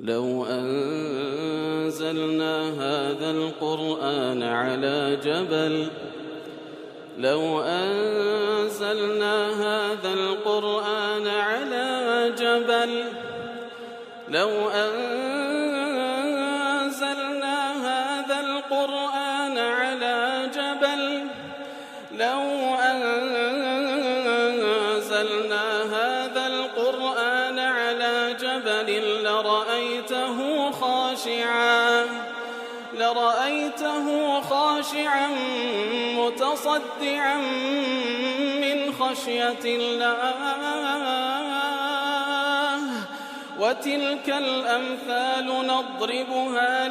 لو أنزلنا هذا القرآن على جبل لو أنزلنا هذا القرآن على جبل لو أنزلنا هذا القرآن على جبل لو أنزلنا هذا القرآن على جبل لرأيته خاشعا متصدعا من خشية الله وتلك الأمثال نضربها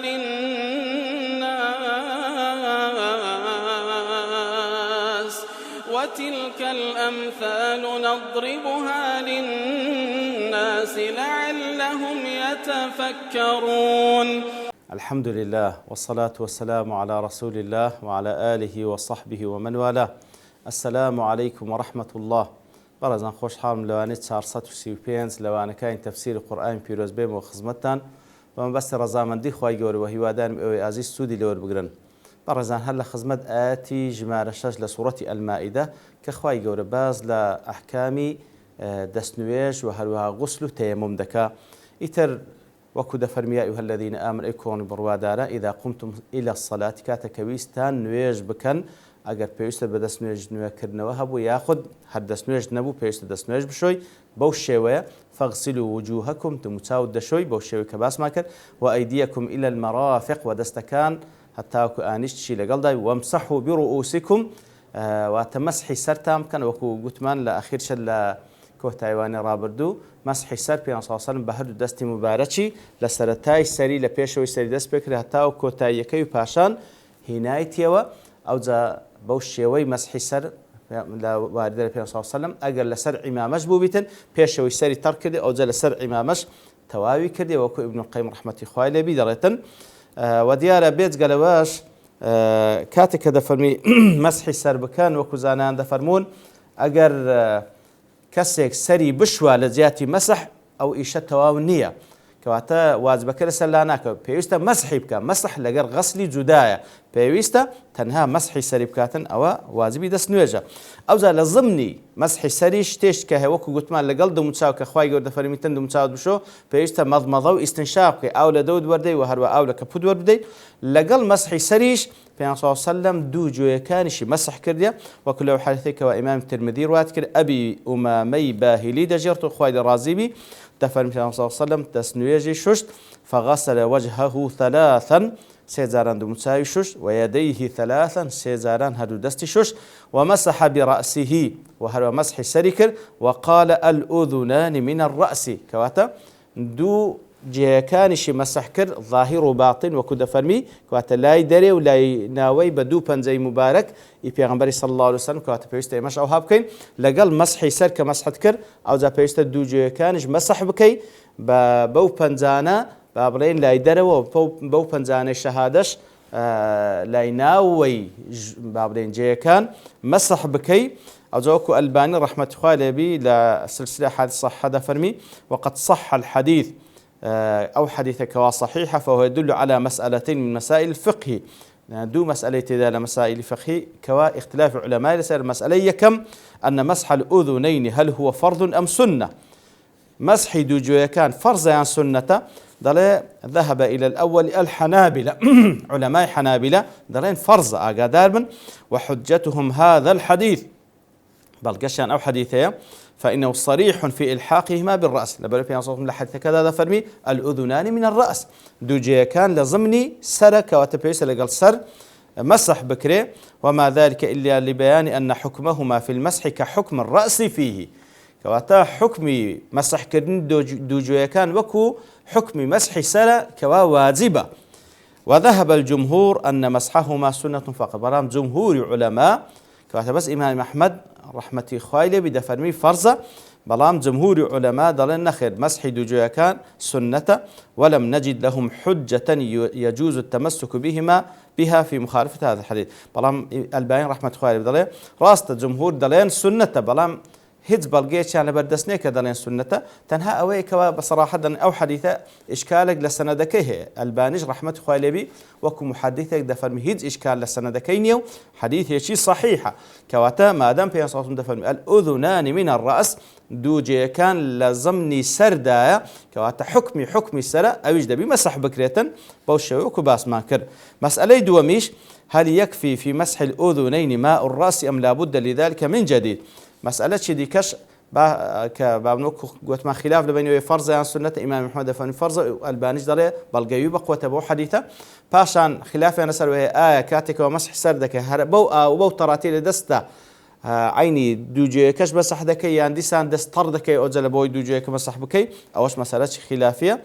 للناس لعلهم يتفكرون. الحمد لله والصلاة والسلام على رسول الله وعلى آله وصحبه ومن والاه. السلام عليكم ورحمة الله. برزان خوش حالم لواني 435 لوانكاين تفسير القرآن بيروز بيم وخزمتان ومن بس رزامندي خواهي قوري وهيوادان اوي عزيز سودي لور بقرن. برزان هلا خزمت آتي جمال شاش لسورة المائدة كخواهي قوري باز لأحكامي دسنويش وهلوها غسل تيمم دكا إتر وكذا فرمي أيها الذين آمنوا إكونوا بروادارا إذا قمتم إلى الصلاة كاتكويستان نويج بكن أجر بيوست بدس نويج نوكرنا وهبو ياخذ هدس نويج نبو بيوست دس نويج بشوي بوشيوية فاغسلوا وجوهكم تمتاود دشوي بوشيوي كباس ماكر وأيديكم إلى المرافق ودستكان حتى آنشتشي لقلداي وامسحوا برؤوسكم وتمسحي سرتام كان وكو قتمان لأخير شل كوت عيواني رابردو مسحي سر بيان صلى الله عليه وسلم بهردو دستي مباركي لسرتاي سري لبيشوي سري دست بكري حتى كوتاي يكيو باشان هنايتيوا او ذا بوشيوي مسحي سر لا وارد بيان صلى الله عليه وسلم اجر لسر امامش بوبيتن بيشوي سري ترك او ذا لسر امامش تواوي كردي وكو ابن القيم رحمه الله عليه بدرتن وديار بيت قالواش كاتك هذا فرمي مسحي سر بكان وكو زانان دفرمون اجر كسيك سري بشوى لزياتي مسح أو إيشة تواو النية كواتا واجبك لسلاناك بيوستا مسحي بكا مسح لقر غسلي جدايا بيوستا تنها مسحي سري بكاتن أو واجبي دس نوجه أو زال لزمني مسحي سري شتيش كهوكو قتمان لقل دو متساو كخواي قرد فريميتن دو متساو بشو بيوستا مضمضو استنشاق أو لدود وردي وهروا أو لكبود وردي لقل مسحي سريش بيان صلى الله عليه وسلم دو جوية كانش مسح كرديا وكله حديثك وإمام الترمذي روات كر أبي أمامي باهلي دجرت خوالد الرازيبي تفرم صلى الله عليه وسلم تسنويجي ششت فغسل وجهه ثلاثا سيزاران دو متساوي شش ويديه ثلاثا سيزاران هدو دستي شش ومسح برأسه وهو مسح سريكر وقال الأذنان من الرأس كواتا دو جيكانشي مسح كر ظاهر وباطن وكذا فرمي كواتا لا يدري ولا يناوي بدو بنزي مبارك يبيغمبري صلى الله عليه وسلم كواتا بيستا مش او هابكين لقل مسحي سر كمسحت كر او ذا بيستا دو جيكانش مسح بكي بو بنزانا بابرين لا يدري وبو بنزانا شهادش لا يناوي بابرين جيكان مسح بكي أو زوكو الباني رحمة الله عليه لسلسلة حديث صح هذا فرمي وقد صح الحديث أو حديثك صحيحة فهو يدل على مسألتين من مسائل الفقه دو مسألة إذا مسائل الفقه كوا اختلاف علماء لسائر المسألة يكم أن مسح الأذنين هل هو فرض أم سنة مسح دوجو كان فرض عن سنة ضل ذهب إلى الأول الحنابلة علماء حنابلة ضلين فرض أقدار وحجتهم هذا الحديث بل قشان أو حديثية فإنه صريح في إلحاقهما بالرأس لبالو في أنصافهم لحديث كذا ذا فرمي الأذنان من الرأس دوجي كان لضمني سرك وتبيس لقل سر مسح بكري وما ذلك إلا لبيان أن حكمهما في المسح كحكم الرأس فيه كواتا حكم مسح كرن دوجي كان وكو حكم مسح سر كوا واجبة وذهب الجمهور أن مسحهما سنة فقط برام جمهور علماء كواتا بس إمام أحمد رحمتي خايلة بدا فرمي فرزة بلام جمهور علماء ضلن نخير مسح دوجويا كان سنة ولم نجد لهم حجة يجوز التمسك بها في مخالفة هذا الحديث بلام الباين رحمة خايلة بدلين راست جمهور دلين سنة بلام هیچ بەڵگەیەکیان لەبەردەست نییە کە دەڵێن سونەتە تەنها ئەوەیە کەوا بەسەراحە دەڵێن ئەو حەدیثە ئیشکالێک لە سەنەدەکەی هەیە ئەلبانیش ڕەحمەتی خوای لێبی وەکو محەدیثێک دەفەرمی هیچ ئیشکال لە سەنەدەکەی نییە و حەدیثێکی صەحیحە کەواتە مادام پێغەمبەر صلی الله علیه و سلم دەفەرمی الأذنان من الرأس دوو جێیەکان لە زەمنی سەردایە کەواتە حکمی سەرە ئەویش دەبی مەسح بکرێتن بەو شێوەیە وەکو باسمان کرد. مەسئلەی دووەمیش هل يكفي في مسح الأذنين ماء الرأس أم لابد لذلك من جديد؟ مسألة شدي كش كبابنوك قوت ما خلاف لبينه فرض عن سنة إمام محمد فن فرض البانيش داره بالجيوب قوة أبو حديثة باشان خلاف أنا سروي كاتك ومسح سردك هربو أو بو تراتيل دسته عيني دوجي كش بس حدكي يعني سان دستردكي أجل بوي دوجي كمسح بكي أوش مسألة خلافية.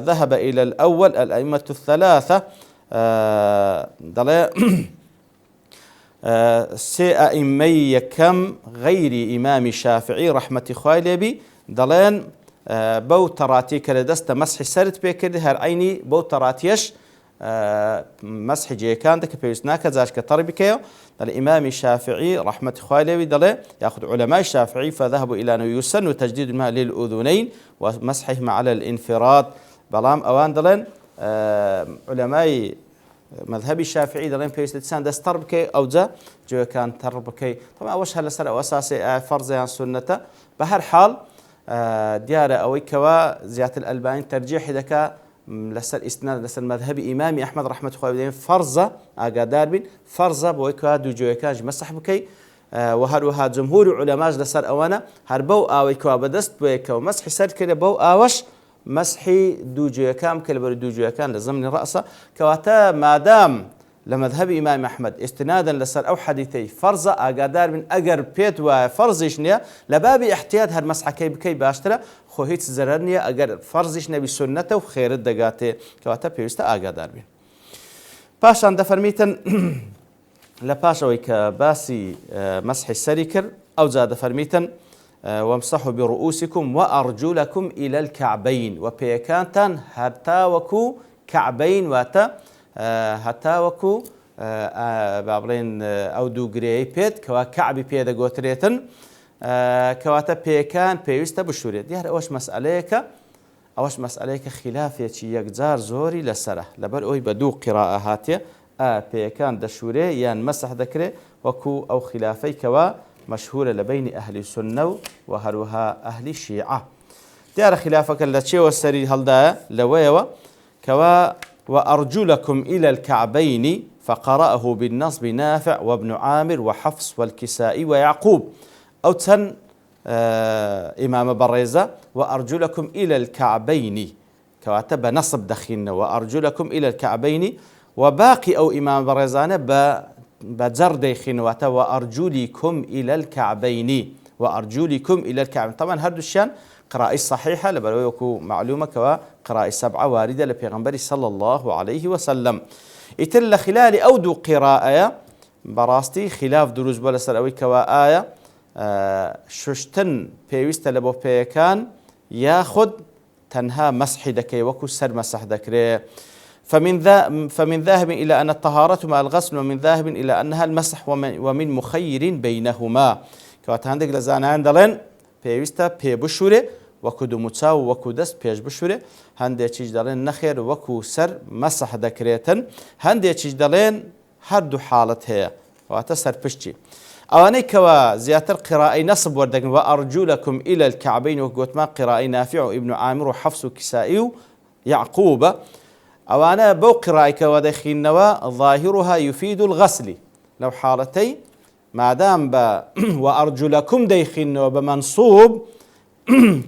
ذهب إلى الأول الأئمة الثلاثة دڵێ سێ ئەئیممەی یەکەم غەیری ئیمامی شافعی ڕەحمەتی خوای لێبی دەڵێن بەو تەڕاتی کە لە دەستە مەسحی سەرت پێکرد هەر عینی بەو تەڕاتیەش مەسحی جێیەکان دەکە پێویست ناکە جاشکە تەڕ بکەیەوە. دەڵێ ئیمامی شافعی ڕەحمەتی خوای لێبی دەڵێ یاخود علەمای شافعی فذهبوا إلى أنه يسن تجديد الماء للأذنين ومسحهما على الانفراد بەڵام ئەوان دەڵێن علماء مذهبي الشافعي دلين بيستسان دستر بكي أو جا جو كان تر بكي طبعا وش هلا سر أساسي فرض عن سنته بهر حال ديار أوي كوا زيادة الألباني ترجيح ذكاء لسر إسناد لسر مذهبي إمامي أحمد رحمة الله عليه فرض أقدار بين فرض بوي كوا دو جو كان مسح بكي وهروها جمهور علماء لسر أوانا هربو أوي كوا بدست بوي كوا مسح سر كده بو أوش مسحي دوجيكام كالبر دوجيكان لزمن رأسه كواتا مادام لمذهب إمام أحمد استنادا لسر أو حديثي فرض أقدار من أجر بيت وفرضش نيا لباب احتياط هر مسح كي بكي باشترا خوهيت زررنيا أجر فرضش نبي سنته وخير الدقات كواتا بيست أقدار بين باشان دفرميتن لباش ويك باسي مسح السريكر أو زاد فرميتن وامسحوا برؤوسكم وأرجلكم إلى الكعبين وبيكانتان حتى وكو كعبين واتا حتى وكو بابرين أو دو جري بيت كوا كعبي بيدا قوتريتن كواتا بيكان بيوستا بشوريت ديار أوش مسأليك خلافية يكزار زوري لسره لبر أوي بدو قراءة هاتية بيكان دشوري يان مسح ذكري وكو أو خلافي كوا مشهورة لبين أهل السنة وهروها أهل الشيعة ديار خلافك اللتشي والسري هلدا لويوة كوا وأرجلكم إلى الكعبين فقرأه بالنصب نافع وابن عامر وحفص والكسائي ويعقوب أو تن إمام بريزة وأرجلكم إلى الكعبين كواتب نصب دخين وأرجلكم إلى الكعبين وباقي أو إمام بريزانة بجر ديخين وأرجلكم إلى الكعبين وأرجلكم إلى الكعبين طبعا هردو الشان قراءة صحيحة لبرويكو معلومة كوا قراءة 7 واردة لبيغمبري صلى الله عليه وسلم يتل خلال أودو قراءة براستي خلاف دروز بلا سروي كوا آية ششتن بيوست لبو بيكان ياخد تنها مسح دكي وكو سر مسح دكري فمن ذاهب إلى أن الطهارة مع الغسل ومن ذاهب إلى أنها المسح ومن مخير بينهما كوات هندق لزانان دلين بيوستا بيبشوري وكو دموتاو وكو دست بيش بشوري هندي تيج دلين نخير وكو سر مسح دكريتن هندي تيج دلين هردو حالت هي واتا سر بشتي أواني كوا زياتر قراءة نصب وردقن وأرجلكم إلى الكعبين وقوت ما قراءة نافع ابن عامر وحفص كسائي يعقوب أوانا بو قراءة ودخينوا ظاهرها يفيد الغسل لو حالتي ما دام وأرجلكم ديخينوا بمنصوب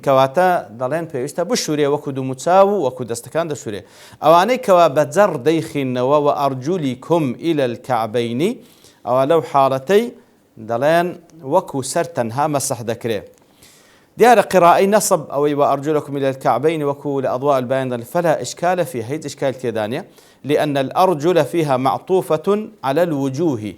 كواتا دلين بيوستا بشوري وكو دموتاو وكو دستكان دشوري أواني كوا بجر ديخينوا وأرجلكم إلى الكعبين أو لو حالتي دلين وكو سرتنها مسح ذكري ديار قراءة نصب أو وأرجلكم إلى الكعبين وكو لأضواء البيان فلا إشكال فيها هيد إشكال كيدانية لأن الأرجل فيها معطوفة على الوجوه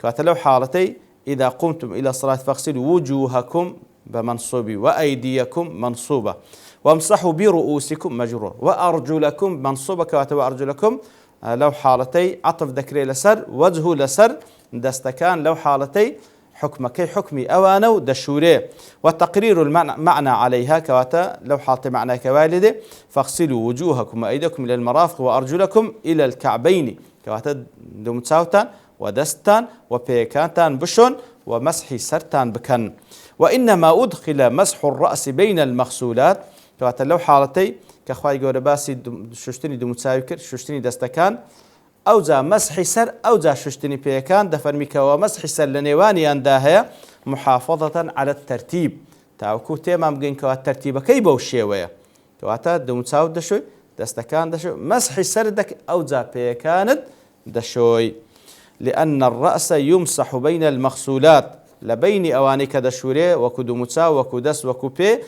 كاتلو حالتي إذا قمتم إلى الصلاة فاغسلوا وجوهكم بمنصوب وأيديكم منصوبة وامسحوا برؤوسكم مجرور وأرجلكم منصوبة كاتلو أرجلكم لو حالتي عطف ذكري لسر وجه لسر دستكان لو حالتي حكمكي حكمي أوانو دشوري وتقرير المعنى عليها كواتا لو حالت معنى كوالده فاغسلوا وجوهكم وأيديكم إلى المرافق وأرجلكم إلى الكعبين كواتا دمتساوتان ودستان وبيكانتان بشون ومسح سرتان بكن وإنما أدخل مسح الرأس بين المغسولات كواتا لو حالتي كخواي جورباسي ششتني دمتساوكر ششتني دستكان أو جا مسح سر أو جا ششتني بيكان دفرميك ومسح سر لنيواني أنداها محافظة على الترتيب تاوكو تيمام بقين كوا الترتيب كي بوشيوية كواتا دمتساو دشوي دستكان دشوي مسح سردك أو جا بيكان دشوي لأن الرأس يمسح بين المغسولات لبين أوانيك دشوري وكو دمتساو وكو دس وكو بي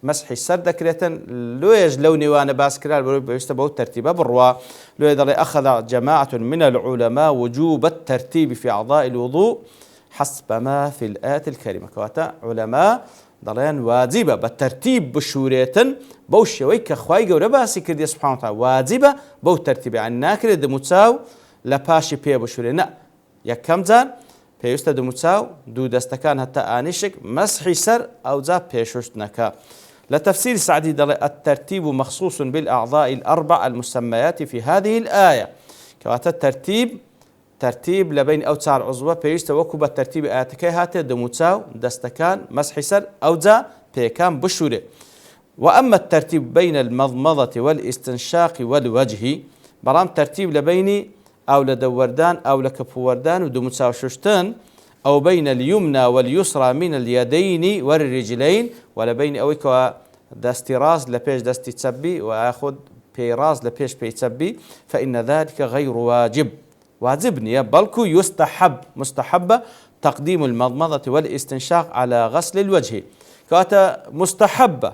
مسح السرد كريتن لويج لوني وانا باسكرال بيستبعوا الترتيب بالروا لويج أخذ جماعة من العلماء وجوب الترتيب في أعضاء الوضوء حسب ما في الآية الكريمة كواتا علماء ضلين واجبة بالترتيب بشوريتن بوشي ويك خواي جورا باسي كردي سبحانه وتعالى واجبة بو ترتيب عن ناكر دمتساو لباشي بيه بشورينا يكم زان بيستا دمتساو دو دستكان حتى آنيشك مسحي سر أو زا بيشوشتنكا لتفسير سعدي الترتيب مخصوص بالأعضاء الأربع المسميات في هذه الآية كواتا ترتيب لبين أو تسار عضوة بيستا وكوب الترتيب آياتكي هاتي دمتساو دستكان مسحي سر أو زا بيكان بشوري وأما الترتيب بين المضمضة والاستنشاق والوجه برام ترتيب لبيني أو لدوردان أو لكفوردان ودمتساو شوشتان أو بين اليمنى واليسرى من اليدين والرجلين ولا بين أويك دستي راس لبيش دستي تسبي وأخذ بي راس لبيش بي تسبي فإن ذلك غير واجبني بلكو مستحبة تقديم المضمضة والاستنشاق على غسل الوجه كاتا مستحبة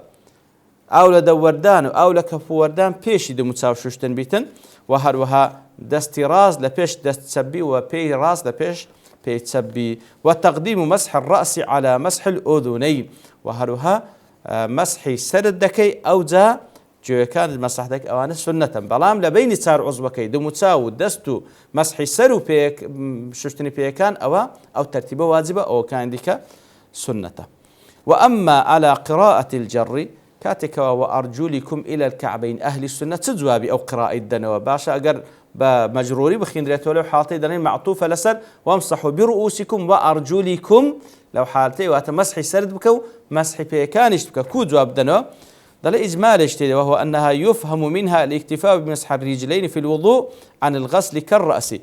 أو لدوردان أو لكفوردان بيش دمتساو شوشتن بيتن وهروها دستي راس لبيش دست تسبي وبي راس لبيش بيتسبي وتقديم مسح الرأس على مسح الأذنين وهروها مسح سردكي أو جا جو كان المسح دك أوان سنة بلام لبين صار عضوكي دمتساو دستو مسح سرو بيك ششتني بيكان أو ترتيبه واجبة أو كان ديك سنة وأما على قراءة الجر كاتك وأرجلكم إلى الكعبين أهل السنة تجوابي أو قراءة الدنوة باشا أقر بمجروري بخندريته لو حالتي دنين معطوفة لسر وامسحوا برؤوسكم وأرجلكم لو حالتي واتمسحي سرد بكو مسحي بيكانش بكو كو جواب دنوة دل إجمال اشتري وهو أنها يفهم منها الاكتفاء بمسح الرجلين في الوضوء عن الغسل كالرأس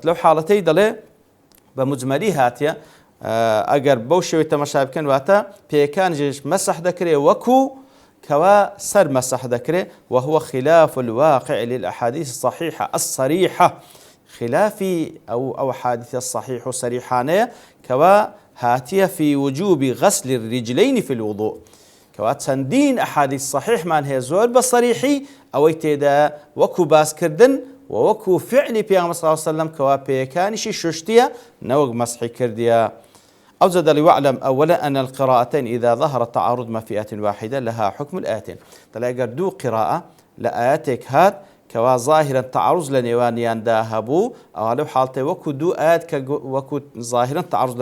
لو حالتي دل بمجملي هاتيا أقر بوشي وتمشابكن واتا بيكانش مسح دكري وكو كوا سر مسح ذكره وهو خلاف الواقع للأحاديث الصحيحة الصريحة خلافي أو حادث الصحيح الصريحانية كوا هاتية في وجوب غسل الرجلين في الوضوء كوا تندين أحاديث صحيح من هي زور بصريحي أو يتدا وكو باس كردن ووكو فعل بيغمبر صلى الله عليه وسلم كوا بيكانشي ششتيا نوغ مسحي كرديا أوجد ليعلم أولا أن القراءتين إذا ظهر التعارض ما في آية واحدة لها حكم الآيتين تلاقي دو قراءة لآياتك هات كوا ظاهرا تعارض لنيوانيان داهبو أو لو حالتي وكو دو آيات وكو ظاهرا تعارض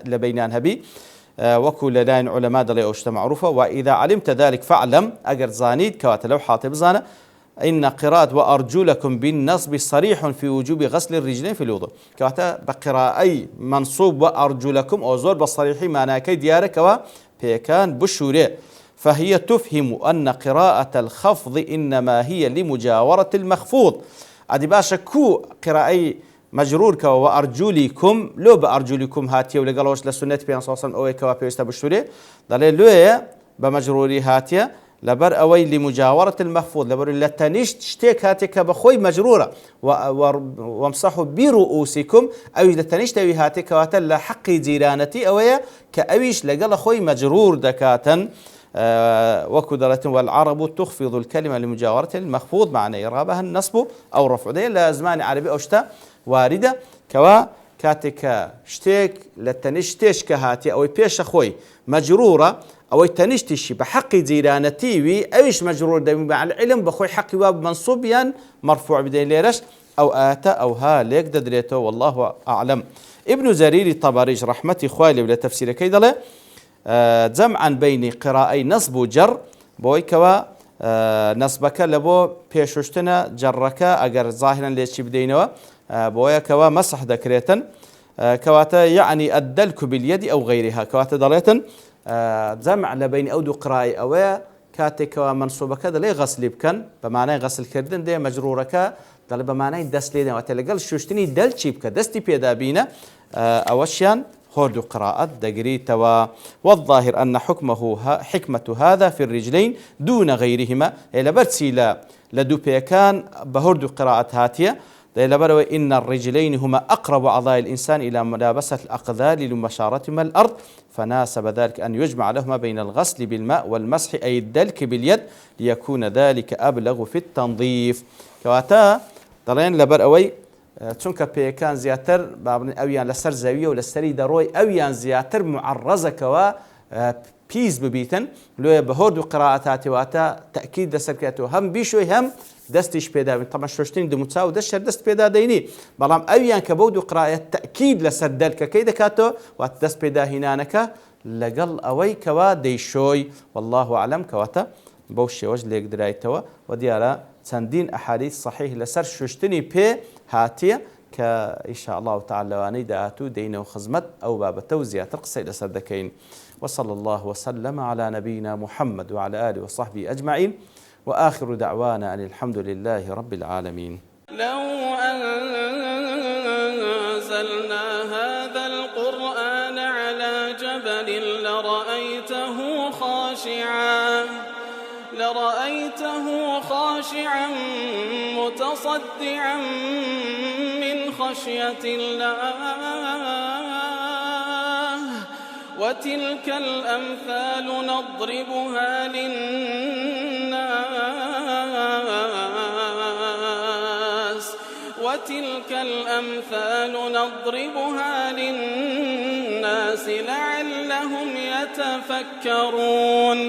لبينان هبي وكو لدين علماء دلي أوشتا معروفة وإذا علمت ذلك فاعلم أجر زانيد كوات لو حالتي بزانة إن قراءة وأرجلكم بالنصب صريح في وجوب غسل الرجلين في الوضوء كواتا بقراءة منصوب وأرجلكم أو زور بالصريح ما كي ديارك وبيكان بشوري فهي تفهم أن قراءة الخفض إنما هي لمجاورة المخفوض أدي باشا كو قراءة مجرور كوا وأرجلكم لو بأرجلكم هاتيه ولقالوش لسنة بيان صلى الله عليه وسلم أو كوا بيستا بشوري دليل لوية بمجروري هاتيه لبر أوي لمجاورة المخفوض لبر لتنيش تشتيك هاتك بخوي مجرورة وامسحوا برؤوسكم أو لتنيش توي هاتك واتل حق جيرانتي أوي كأويش لقل خوي مجرور دكاتا وكدرة والعرب تخفض الكلمة لمجاورة المخفوض معنى إرابها النصب أو رفع دي لازمان عربي أو شتا واردة كوا كاتك شتيك لتنيش تيش كهاتي أو بيش خوي مجرورة أو تنشتشي بحق جيرانتي وي أيش مجرور ده مع العلم بخوي حق واب منصوبيا مرفوع بدين ليرش أو آتا أو ها ليك ددريتو والله أعلم. ابن زرير الطبري رحمتي خوالي ولا تفسير كيدله جمعا بين قراءي نصب وجر بويكوا نصبك لبو بيشوشتنا جرك أجر ظاهرا ليش بدينوا بويكوا مسح ذكريتا كواتا يعني الدلك باليد أو غيرها كواتا دليتا جمع لبين أودو قراءي أو كاتك ومنصوبك دلي غسل بكن بمعنى غسل كردن ده مجرورك دل بمعنى دست لينا وتلقى شوشتني دل شيبك دستي بيدا بينا أوشيان هردو قراءة دقريتوا والظاهر أن حكمة هذا في الرجلين دون غيرهما إلى برتسي لدو بيكان بهردو قراءة هاتية إلى بروي إن الرجلين هما أقرب أعضاء الإنسان إلى ملابسة الأقذار لمباشرتهما الأرض فناسب ذلك أن يجمع لهما بين الغسل بالماء والمسح أي الدلك باليد ليكون ذلك أبلغ في التنظيف كواتا دلين لبروي چونکە پێیەکان زیاتر بابن ئەویان لەسەر زەویە و لەسەری دەڕۆی ئەویان زیاتر معڕەزەکەوە پیس ببیتن لێ بە هۆرد و قراءەتاتیواتە تەکید دەسەرکێتەوە هەم بیشۆی هەم دەستیش پێدابین تەمە شۆشتنی دموچا و دەست شەر دەست پێدا دەینی بەڵام ئەویان کە بەو دوو قراءەت تەکید لەسەر دەلکەکەی دەکاتەوە واتە دەست پێداهینانەکە لەگەڵ ئەوەی کەوا دەیشۆی والله أعلم کەواتە بەو شێوەش لێک درایتەوە و دیارە چەندین ئەحادیث صحیح لەسەر شوشتنی پێ هاتیە کە ئینشاء الله تعالی لەوانەی داهاتوو دەینەوە خزمەت ئەو بابەتە و زیاتر قسەی لەسەر دەکەین وصلى الله وسلم على نبينا محمد وعلى آله وصحبه أجمعين وآخر دعوانا أن الحمد لله رب العالمين. لو أنزلنا هذا القرآن على جبل لرأيته خاشعا متصدعا من خشية الله وتلك الأمثال نضربها للناس لعلهم يتفكرون.